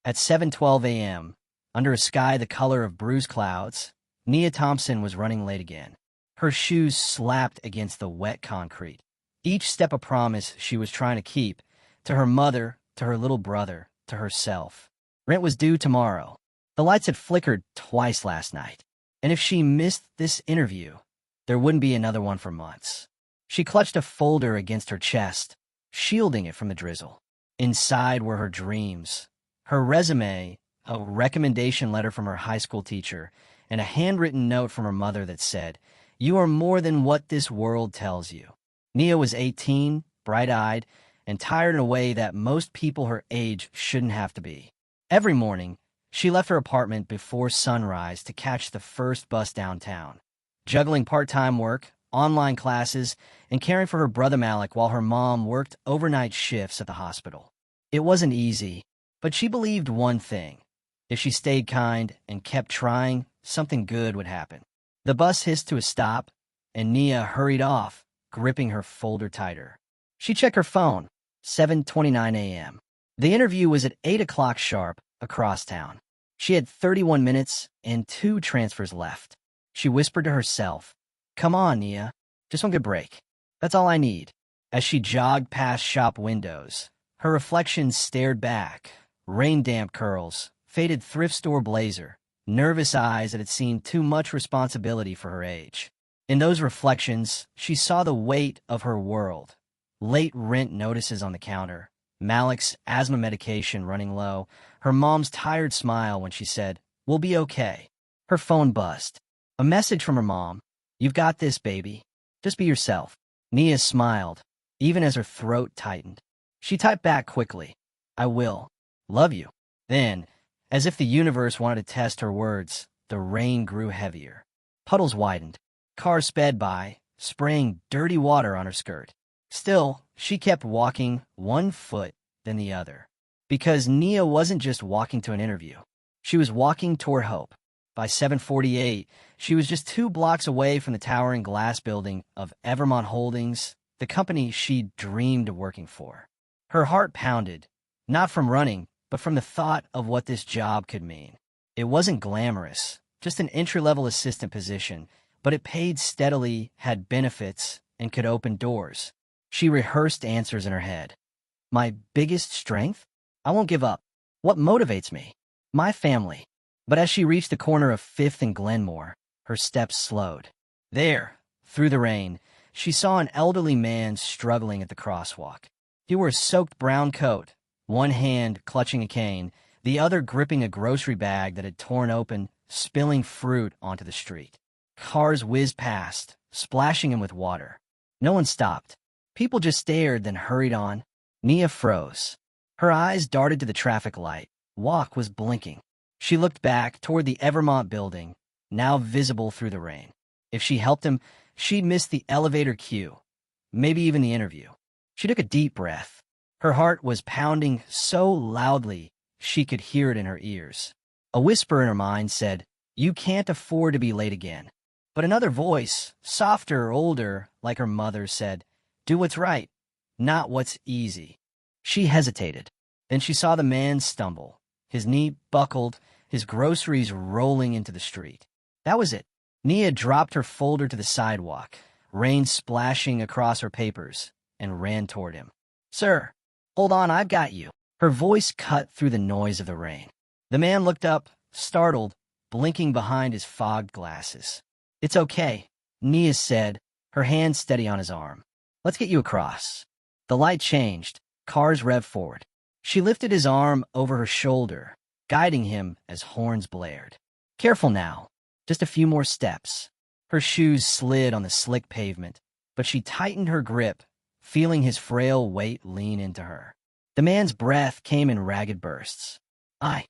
At 7:12 a.m., under a sky the color of bruised clouds, Nia Thompson was running late again. Her shoes slapped against the wet concrete. Each step a promise she was trying to keep, to her mother, to her little brother, to herself. Rent was due tomorrow. The lights had flickered twice last night, and if she missed this interview, there wouldn't be another one for months. She clutched a folder against her chest, shielding it from the drizzle. Inside were her dreams, her resume, a recommendation letter from her high school teacher, and a handwritten note from her mother that said, "You are more than what this world tells you." Nia was 18, bright-eyed, and tired in a way that most people her age shouldn't have to be. Every morning, she left her apartment before sunrise to catch the first bus downtown, juggling part-time work, online classes, and caring for her brother Malik while her mom worked overnight shifts at the hospital. It wasn't easy, but she believed one thing. If she stayed kind and kept trying, something good would happen. The bus hissed to a stop, and Nia hurried off, gripping her folder tighter. She checked her phone, 7:29 a.m. The interview was at 8 o'clock sharp, across town. She had 31 minutes and 2 transfers left. She whispered to herself, "Come on, Nia, just one good break. That's all I need." As she jogged past shop windows, her reflection stared back, rain-damp curls, faded thrift store blazer, nervous eyes that had seen too much responsibility for her age. In those reflections, she saw the weight of her world. Late rent notices on the counter, Malik's asthma medication running low, her mom's tired smile when she said, "We'll be okay." Her phone buzzed. A message from her mom, "You've got this, baby. Just be yourself." Nia smiled, even as her throat tightened. She typed back quickly, "I will. Love you." Then, as if the universe wanted to test her words, the rain grew heavier. Puddles widened. Cars sped by, spraying dirty water on her skirt. Still, she kept walking, one foot then the other. Because Nia wasn't just walking to an interview. She was walking toward hope. By 7:48, she was just 2 blocks away from the towering glass building of Evermont Holdings, the company she'd dreamed of working for. Her heart pounded, not from running, but from the thought of what this job could mean. It wasn't glamorous, just an entry-level assistant position, but it paid steadily, had benefits, and could open doors. She rehearsed answers in her head. My biggest strength? I won't give up. What motivates me? My family. But as she reached the corner of 5th and Glenmore, her steps slowed. There, through the rain, she saw an elderly man struggling at the crosswalk. He wore a soaked brown coat, one hand clutching a cane, the other gripping a grocery bag that had torn open, spilling fruit onto the street. Cars whizzed past, splashing him with water. No one stopped. People just stared, then hurried on. Nia froze. Her eyes darted to the traffic light. Walk was blinking. She looked back toward the Evermont building, now visible through the rain. If she helped him, she'd miss the elevator queue, maybe even the interview. She took a deep breath. Her heart was pounding so loudly she could hear it in her ears. A whisper in her mind said, "You can't afford to be late again." But another voice, softer, older, like her mother, said, "Do what's right, not what's easy." She hesitated. Then she saw the man stumble, his knee buckled, his groceries rolling into the street. That was it. Nia dropped her folder to the sidewalk, rain splashing across her papers, and ran toward him. "Sir, hold on, I've got you." Her voice cut through the noise of the rain. The man looked up, startled, blinking behind his fogged glasses. "It's okay," Nia said, her hand steady on his arm. "Let's get you across." The light changed. Cars revved forward. She lifted his arm over her shoulder, guiding him as horns blared. "Careful now. Just a few more steps." Her shoes slid on the slick pavement, but she tightened her grip, feeling his frail weight lean into her. The man's breath came in ragged bursts. I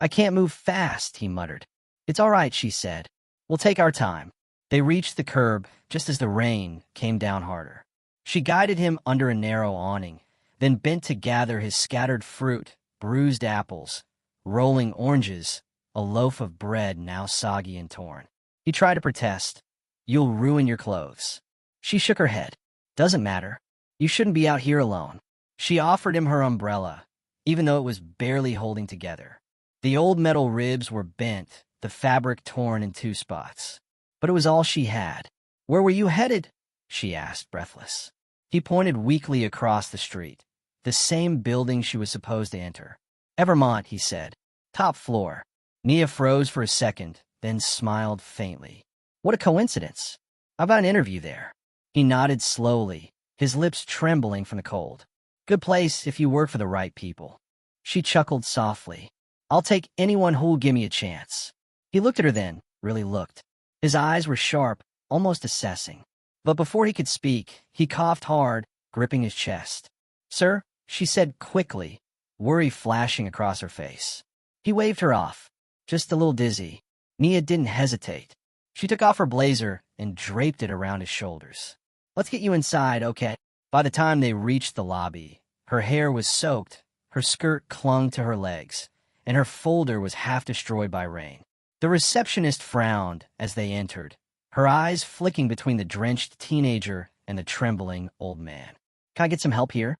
can't move fast," he muttered. "It's all right," she said. "We'll take our time." They reached the curb just as the rain came down harder. She guided him under a narrow awning, then bent to gather his scattered fruit, bruised apples, rolling oranges, a loaf of bread now soggy and torn. He tried to protest. "You'll ruin your clothes." She shook her head. "Doesn't matter. You shouldn't be out here alone." She offered him her umbrella, even though it was barely holding together. The old metal ribs were bent, the fabric torn in 2 spots. But it was all she had. "Where were you headed?" she asked, breathless. He pointed weakly across the street, the same building she was supposed to enter. "Evermont," he said. "Top floor." Nia froze for a second, then smiled faintly. "What a coincidence. I've got an interview there." He nodded slowly, his lips trembling from the cold. "Good place if you work for the right people." She chuckled softly. "I'll take anyone who'll give me a chance." He looked at her then, really looked. His eyes were sharp, almost assessing. But before he could speak, he coughed hard, gripping his chest. "Sir," she said quickly, worry flashing across her face. He waved her off, just a little dizzy. Nia didn't hesitate. She took off her blazer and draped it around his shoulders. "Let's get you inside, okay?" By the time they reached the lobby, her hair was soaked, her skirt clung to her legs, and her folder was half destroyed by rain. The receptionist frowned as they entered, her eyes flicking between the drenched teenager and the trembling old man. "Can I get some help here?"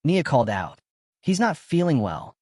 Nia called out. "He's not feeling well."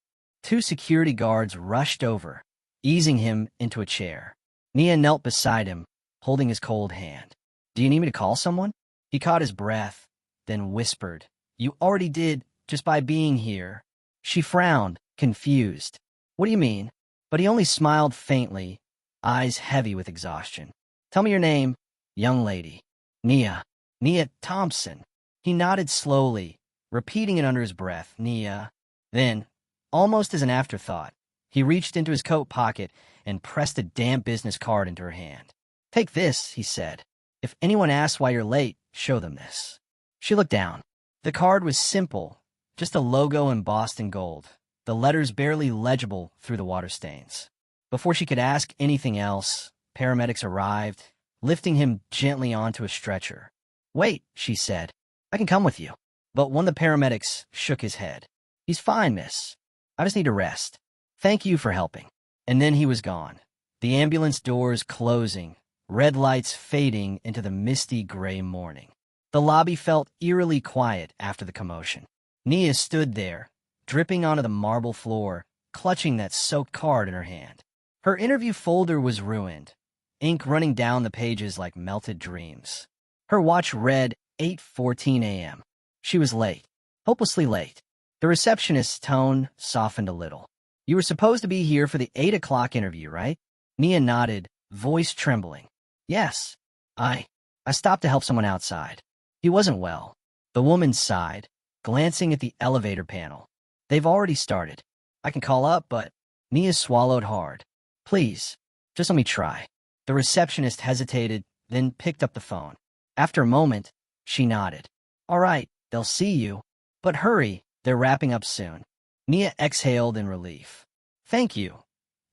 2 security guards rushed over, easing him into a chair. Nia knelt beside him, holding his cold hand. "Do you need me to call someone?" He caught his breath, then whispered, "You already did, just by being here." She frowned, confused. "What do you mean?" But he only smiled faintly, eyes heavy with exhaustion. "Tell me your name." "Young lady." "Nia. Nia Thompson." He nodded slowly, repeating it under his breath, "Nia." Then, almost as an afterthought, he reached into his coat pocket and pressed a damp business card into her hand. "Take this," he said. "If anyone asks why you're late, show them this." She looked down. The card was simple, just a logo embossed in gold, the letters barely legible through the water stains. Before she could ask anything else, paramedics arrived, lifting him gently onto a stretcher. "Wait," she said. "I can come with you." But one of the paramedics shook his head. "He's fine, miss. I just need to rest. Thank you for helping." And then he was gone, the ambulance doors closing, red lights fading into the misty gray morning. The lobby felt eerily quiet after the commotion. Nia stood there, dripping onto the marble floor, clutching that soaked card in her hand. Her interview folder was ruined, ink running down the pages like melted dreams. Her watch read 8:14 a.m. She was late, hopelessly late. The receptionist's tone softened a little. "You were supposed to be here for the 8 o'clock interview, right?" Nia nodded, voice trembling. "Yes. I stopped to help someone outside. He wasn't well." The woman sighed, glancing at the elevator panel. "They've already started. I can call up, but..." Nia swallowed hard. "Please, just let me try." The receptionist hesitated, then picked up the phone. After a moment, she nodded. "All right, they'll see you. But hurry, they're wrapping up soon." Nia exhaled in relief. "Thank you,"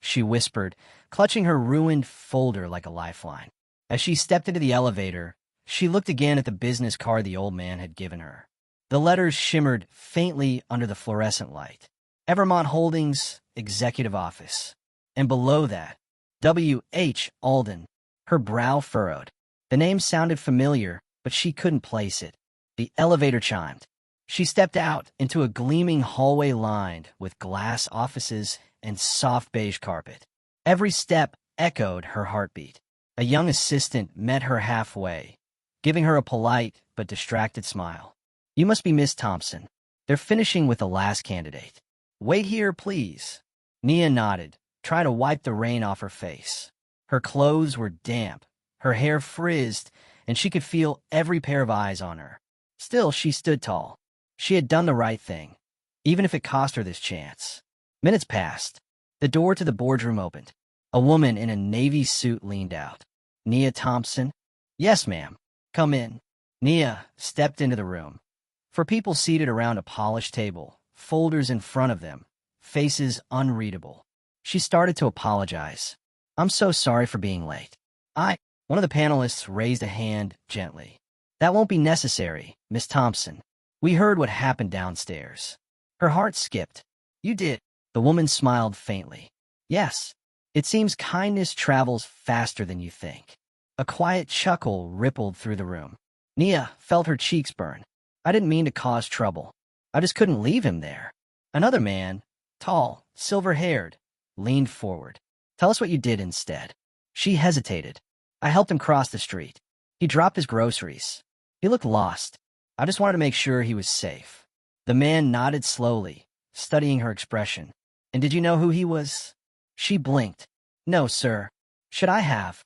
she whispered, clutching her ruined folder like a lifeline. As she stepped into the elevator, she looked again at the business card the old man had given her. The letters shimmered faintly under the fluorescent light. Evermont Holdings, Executive Office. And below that, W.H. Alden. Her brow furrowed. The name sounded familiar, but she couldn't place it. The elevator chimed. She stepped out into a gleaming hallway lined with glass offices and soft beige carpet. Every step echoed her heartbeat. A young assistant met her halfway, giving her a polite but distracted smile. "You must be Miss Thompson. They're finishing with the last candidate. Wait here, please." Nia nodded, trying to wipe the rain off her face. Her clothes were damp, her hair frizzed, and she could feel every pair of eyes on her. Still, she stood tall. She had done the right thing, even if it cost her this chance. Minutes passed. The door to the boardroom opened. A woman in a navy suit leaned out. "Nia Thompson?" "Yes, ma'am. Come in." Nia stepped into the room. For people seated around a polished table, folders in front of them, faces unreadable. She started to apologize. "I'm so sorry for being late." One of the panelists raised a hand gently. "That won't be necessary, Miss Thompson. We heard what happened downstairs." Her heart skipped. "You did?" The woman smiled faintly. "Yes. It seems kindness travels faster than you think." A quiet chuckle rippled through the room. Nia felt her cheeks burn. "I didn't mean to cause trouble. I just couldn't leave him there." Another man, tall, silver-haired, leaned forward. Tell us what you did instead. She hesitated. I helped him cross the street. He dropped his groceries. He looked lost. I just wanted to make sure he was safe. The man nodded slowly, studying her expression. And did you know who he was? She blinked. No, sir. Should I have?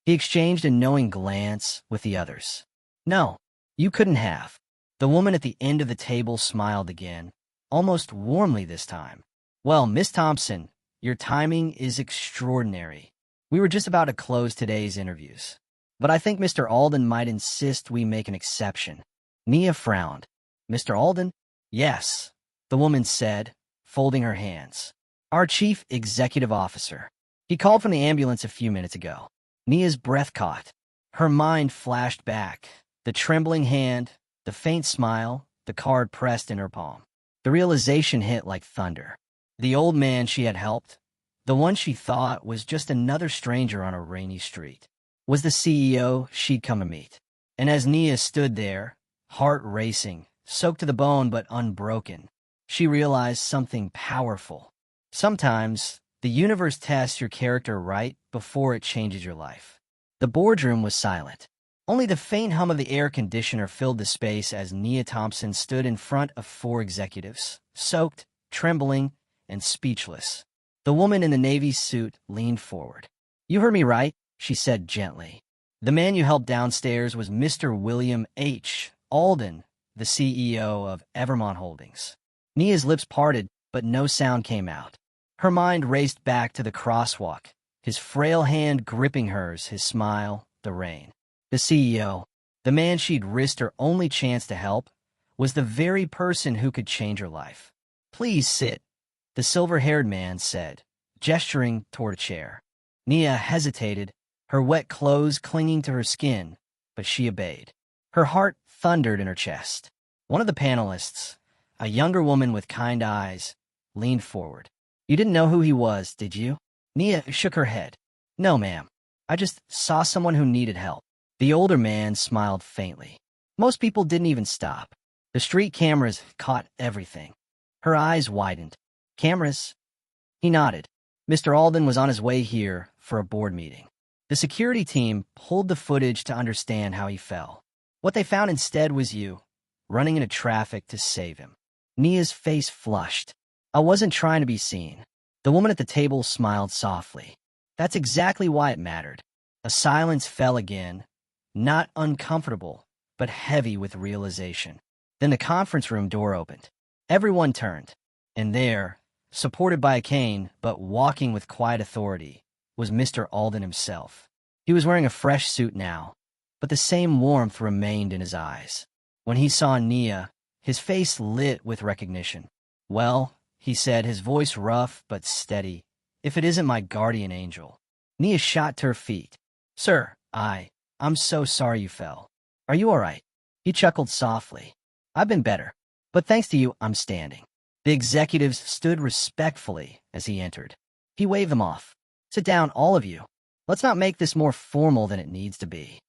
He exchanged a knowing glance with the others. No, you couldn't have. The woman at the end of the table smiled again, almost warmly this time. Well, Miss Thompson, your timing is extraordinary. We were just about to close today's interviews. But I think Mr. Alden might insist we make an exception. Nia frowned. Mr. Alden? Yes, the woman said, folding her hands. Our chief executive officer. He called from the ambulance a few minutes ago. Nia's breath caught. Her mind flashed back. The trembling hand, the faint smile, the card pressed in her palm. The realization hit like thunder. The old man she had helped, the one she thought was just another stranger on a rainy street, was the CEO she'd come to meet. And as Nia stood there, heart racing, soaked to the bone but unbroken, she realized something powerful. Sometimes, the universe tests your character right before it changes your life. The boardroom was silent. Only the faint hum of the air conditioner filled the space as Nia Thompson stood in front of 4 executives, soaked, trembling, and speechless. The woman in the navy suit leaned forward. You heard me right, she said gently. The man you helped downstairs was Mr. William H. Alden, the CEO of Evermont Holdings. Nia's lips parted, but no sound came out. Her mind raced back to the crosswalk, his frail hand gripping hers, his smile, the rain. The CEO, the man she'd risked her only chance to help, was the very person who could change her life. Please sit, the silver-haired man said, gesturing toward a chair. Nia hesitated, her wet clothes clinging to her skin, but she obeyed. Her heart thundered in her chest. One of the panelists, a younger woman with kind eyes, leaned forward. You didn't know who he was, did you? Nia shook her head. No, ma'am. I just saw someone who needed help. The older man smiled faintly. Most people didn't even stop. The street cameras caught everything. Her eyes widened. Cameras? He nodded. Mr. Alden was on his way here for a board meeting. The security team pulled the footage to understand how he fell. What they found instead was you, running into traffic to save him. Nia's face flushed. I wasn't trying to be seen. The woman at the table smiled softly. That's exactly why it mattered. A silence fell again, not uncomfortable, but heavy with realization. Then the conference room door opened. Everyone turned, and there, supported by a cane, but walking with quiet authority, was Mr. Alden himself. He was wearing a fresh suit now, but the same warmth remained in his eyes. When he saw Nia, his face lit with recognition. Well, he said, his voice rough but steady, if it isn't my guardian angel. Nia shot to her feet. Sir, I'm so sorry you fell. Are you all right? He chuckled softly. I've been better, but thanks to you, I'm standing. The executives stood respectfully as he entered. He waved them off. Sit down, all of you. Let's not make this more formal than it needs to be.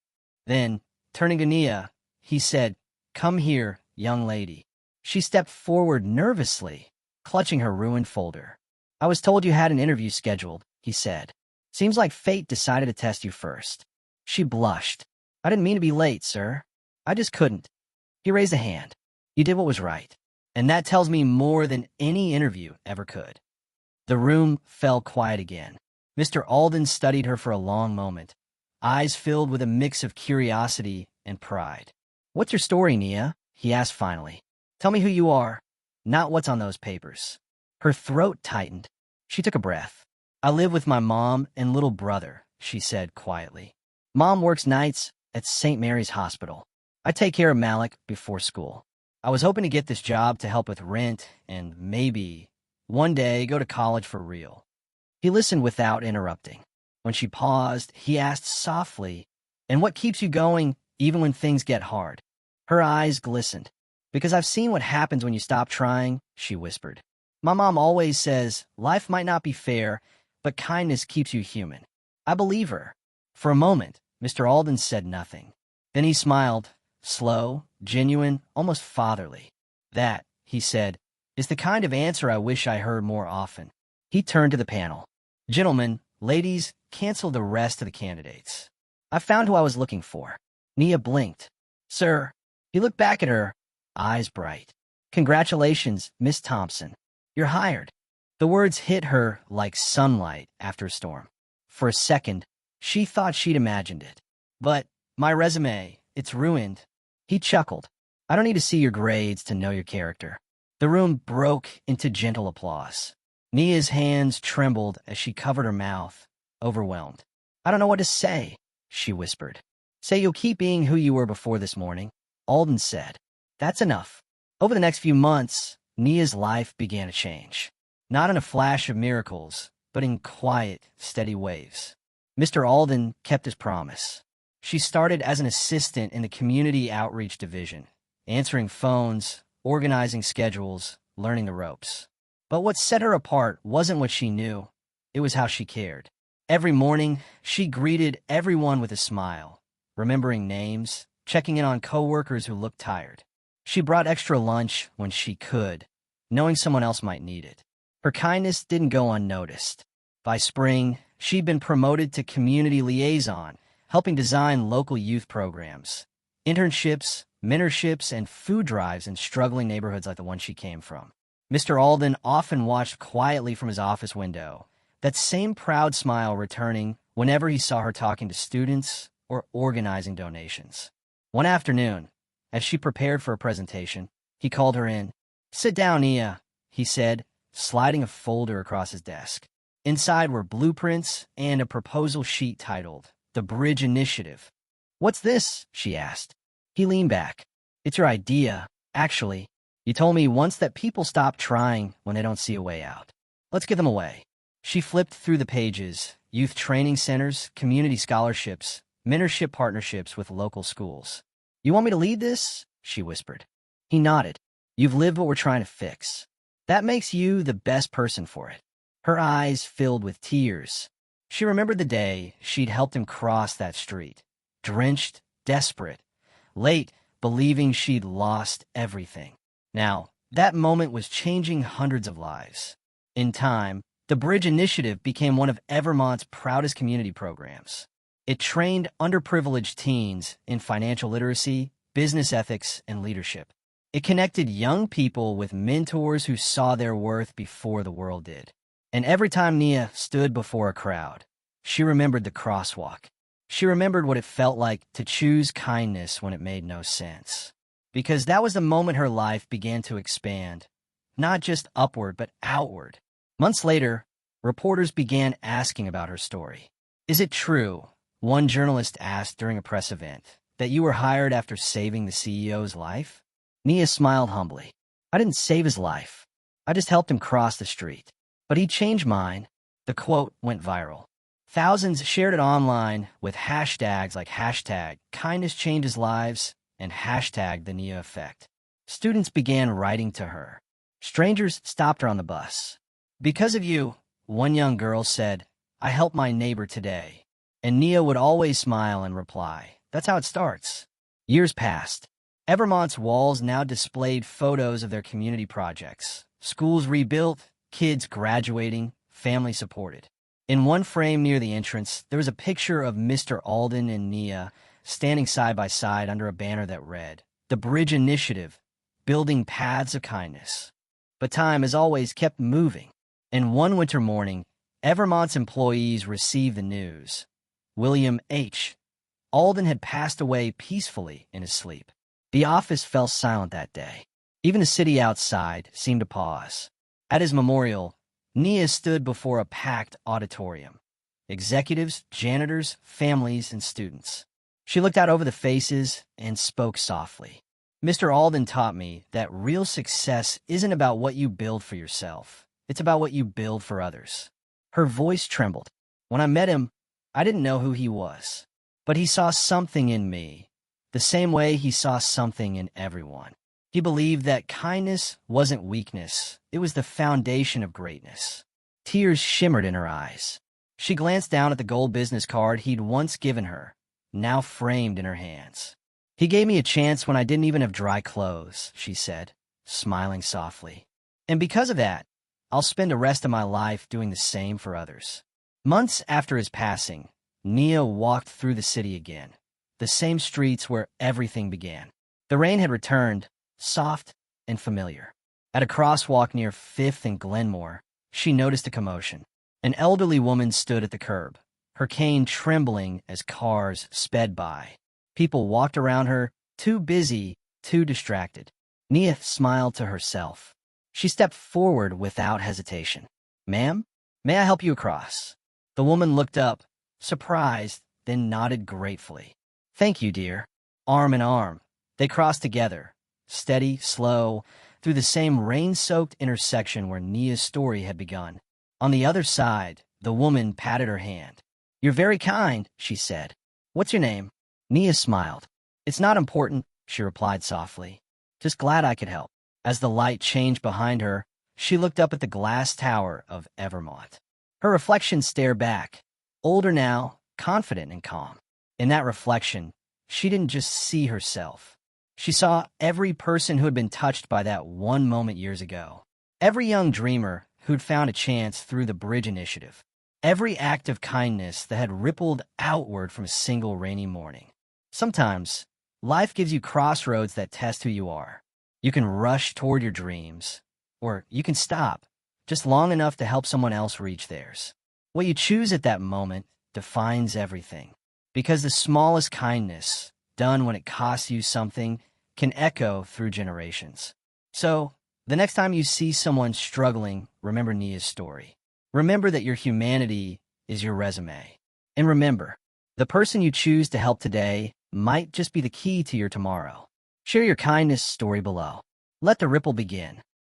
Then, turning to Nia, he said, Come here, young lady. She stepped forward nervously, clutching her ruined folder. I was told you had an interview scheduled, he said. Seems like fate decided to test you first. She blushed. I didn't mean to be late, sir. I just couldn't. He raised a hand. You did what was right. And that tells me more than any interview ever could. The room fell quiet again. Mr. Alden studied her for a long moment, eyes filled with a mix of curiosity and pride. What's your story, Nia? He asked finally. Tell me who you are, not what's on those papers. Her throat tightened. She took a breath. I live with my mom and little brother, she said quietly. Mom works nights at St. Mary's Hospital. I take care of Malik before school. I was hoping to get this job to help with rent and maybe one day go to college for real. He listened without interrupting. When she paused, he asked softly, And what keeps you going even when things get hard? Her eyes glistened. Because I've seen what happens when you stop trying, she whispered. My mom always says, life might not be fair, but kindness keeps you human. I believe her. For a moment, Mr. Alden said nothing. Then he smiled, slow, genuine, almost fatherly. That, he said, is the kind of answer I wish I heard more often. He turned to the panel. Gentlemen, ladies, cancel the rest of the candidates. I found who I was looking for. Nia blinked. Sir. He looked back at her, eyes bright. Congratulations, Miss Thompson. You're hired. The words hit her like sunlight after a storm. For a second, she thought she'd imagined it. But my resume, it's ruined. He chuckled. I don't need to see your grades to know your character. The room broke into gentle applause. Nia's hands trembled as she covered her mouth, overwhelmed. I don't know what to say, she whispered. Say you'll keep being who you were before this morning, Alden said. That's enough. Over the next few months, Nia's life began to change. Not in a flash of miracles, but in quiet, steady waves. Mr. Alden kept his promise. She started as an assistant in the Community Outreach Division, answering phones, organizing schedules, learning the ropes. But what set her apart wasn't what she knew, it was how she cared. Every morning, she greeted everyone with a smile, remembering names, checking in on coworkers who looked tired. She brought extra lunch when she could, knowing someone else might need it. Her kindness didn't go unnoticed. By spring, she'd been promoted to community liaison, helping design local youth programs, internships, mentorships, and food drives in struggling neighborhoods like the one she came from. Mr. Alden often watched quietly from his office window, that same proud smile returning whenever he saw her talking to students or organizing donations. One afternoon, as she prepared for a presentation, he called her in. Sit down, Nia, he said, sliding a folder across his desk. Inside were blueprints and a proposal sheet titled, The Bridge Initiative. What's this? She asked. He leaned back. It's your idea, actually. You told me once that people stop trying when they don't see a way out. Let's give them a way. She flipped through the pages, youth training centers, community scholarships, mentorship partnerships with local schools. You want me to lead this? She whispered. He nodded. You've lived what we're trying to fix. That makes you the best person for it. Her eyes filled with tears. She remembered the day she'd helped him cross that street, drenched, desperate, late, believing she'd lost everything. Now, that moment was changing hundreds of lives. In time, the Bridge Initiative became one of Evermont's proudest community programs. It trained underprivileged teens in financial literacy, business ethics, and leadership. It connected young people with mentors who saw their worth before the world did. And every time Nia stood before a crowd, she remembered the crosswalk. She remembered what it felt like to choose kindness when it made no sense. Because that was the moment her life began to expand, not just upward, but outward. Months later, reporters began asking about her story. Is it true, one journalist asked during a press event, that you were hired after saving the CEO's life? Nia smiled humbly. I didn't save his life. I just helped him cross the street. But he changed mine. The quote went viral. Thousands shared it online with hashtags like hashtag kindness changes lives and hashtag the Nia effect. Students began writing to her. Strangers stopped her on the bus. Because of you, one young girl said, I helped my neighbor today. And Nia would always smile and reply, that's how it starts. Years passed. Evermont's walls now displayed photos of their community projects. Schools rebuilt, kids graduating, family supported. In one frame near the entrance, there was a picture of Mr. Alden and Nia standing side by side under a banner that read, The Bridge Initiative, Building Paths of Kindness. But time, as always, kept moving. And one winter morning, Evermont's employees received the news. William H. Alden had passed away peacefully in his sleep. The office fell silent that day. Even the city outside seemed to pause. At his memorial, Nia stood before a packed auditorium. Executives, janitors, families, and students. She looked out over the faces and spoke softly. Mr. Alden taught me that real success isn't about what you build for yourself. It's about what you build for others. Her voice trembled. When I met him, I didn't know who he was. But he saw something in me, the same way he saw something in everyone. He believed that kindness wasn't weakness. It was the foundation of greatness. Tears shimmered in her eyes. She glanced down at the gold business card he'd once given her, now framed in her hands. He gave me a chance when I didn't even have dry clothes, she said, smiling softly. And because of that, I'll spend the rest of my life doing the same for others. Months after his passing, Nia walked through the city again, the same streets where everything began. The rain had returned, soft and familiar. At a crosswalk near 5th and Glenmore, she noticed a commotion. An elderly woman stood at the curb, her cane trembling as cars sped by. People walked around her, too busy, too distracted. Nia smiled to herself. She stepped forward without hesitation. "Ma'am, may I help you across?" The woman looked up, surprised, then nodded gratefully. "Thank you, dear." Arm in arm, they crossed together, steady, slow, through the same rain-soaked intersection where Nia's story had begun. On the other side, the woman patted her hand. "You're very kind," she said. "What's your name?" Nia smiled. "It's not important," she replied softly. "Just glad I could help." As the light changed behind her, she looked up at the glass tower of Evermont. Her reflection stared back, older now, confident and calm. In that reflection, she didn't just see herself. She saw every person who had been touched by that one moment years ago. Every young dreamer who'd found a chance through the Bridge Initiative. Every act of kindness that had rippled outward from a single rainy morning. Sometimes, life gives you crossroads that test who you are. You can rush toward your dreams, or you can stop, just long enough to help someone else reach theirs. What you choose at that moment defines everything. Because the smallest kindness, done when it costs you something, can echo through generations. So, the next time you see someone struggling, remember Nia's story. Remember that your humanity is your resume. And remember, the person you choose to help today might just be the key to your tomorrow. Share your kindness story below. Let the ripple begin.